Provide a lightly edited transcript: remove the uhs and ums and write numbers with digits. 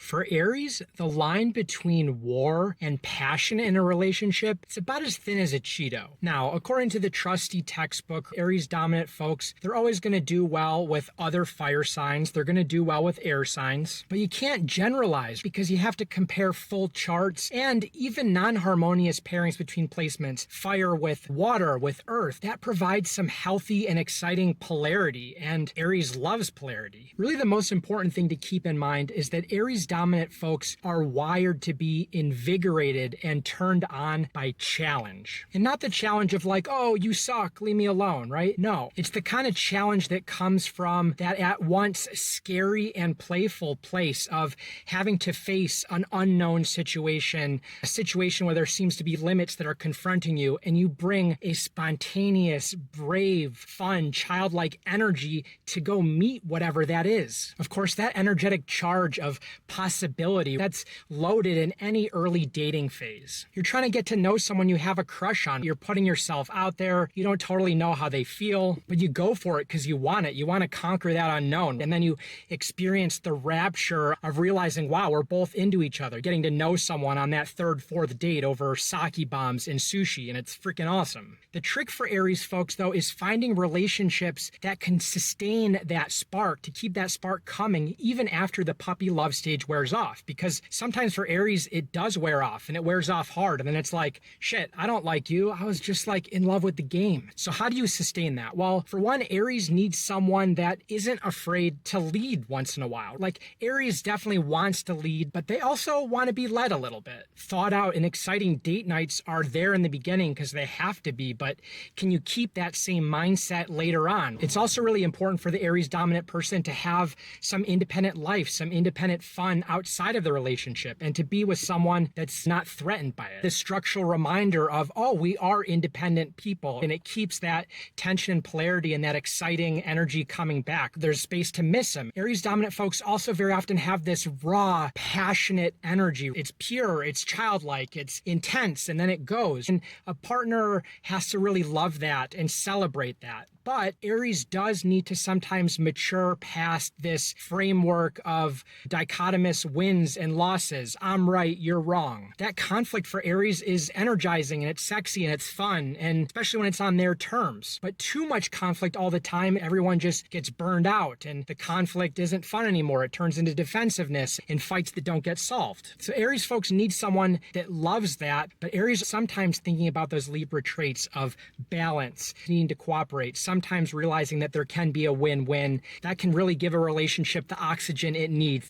For Aries, the line between war and passion in a relationship is about as thin as a Cheeto. Now, according to the trusty textbook, Aries dominant folks, they're always going to do well with other fire signs. They're going to do well with air signs. But you can't generalize because you have to compare full charts and even non-harmonious pairings between placements. Fire with water, with earth, that provides some healthy and exciting polarity, and Aries loves polarity. Really, the most important thing to keep in mind is that Aries dominant folks are wired to be invigorated and turned on by challenge. And not the challenge of like, oh, you suck, leave me alone, right? No, it's the kind of challenge that comes from that at once scary and playful place of having to face an unknown situation, a situation where there seems to be limits that are confronting you, and you bring a spontaneous, brave, fun, childlike energy to go meet whatever that is. Of course, that energetic charge of possibility, that's loaded in any early dating phase. You're trying to get to know someone you have a crush on. You're putting yourself out there. You don't totally know how they feel, but you go for it because you want it. You want to conquer that unknown. And then you experience the rapture of realizing, wow, we're both into each other, getting to know someone on that third, fourth date over sake bombs and sushi, and it's freaking awesome. The trick for Aries folks, though, is finding relationships that can sustain that spark, to keep that spark coming even after the puppy love stage wears off. Because sometimes for Aries, it does wear off, and it wears off hard, and then it's like, shit, I don't like you. I was just like in love with the game. So how do you sustain that? Well, for one, Aries needs someone that isn't afraid to lead once in a while. Like, Aries definitely wants to lead, but they also want to be led a little bit. Thought out and exciting date nights are there in the beginning because they have to be, but can you keep that same mindset later on? It's also really important for the Aries dominant person to have some independent life, some independent fun outside of the relationship, and to be with someone that's not threatened by it. The structural reminder of, oh, we are independent people, and it keeps that tension and polarity and that exciting energy coming back. There's space to miss them. Aries dominant folks also very often have this raw, passionate energy. It's pure, it's childlike, it's intense, and then it goes. And a partner has to really love that and celebrate that. But Aries does need to sometimes mature past this framework of dichotomous wins and losses. I'm right, you're wrong. That conflict for Aries is energizing, and it's sexy, and it's fun, and especially when it's on their terms. But too much conflict all the time, everyone just gets burned out, and the conflict isn't fun anymore. It turns into defensiveness and fights that don't get solved. So Aries folks need someone that loves that, but Aries sometimes thinking about those Libra traits of balance, needing to cooperate, sometimes realizing that there can be a win-win. That can really give a relationship the oxygen it needs.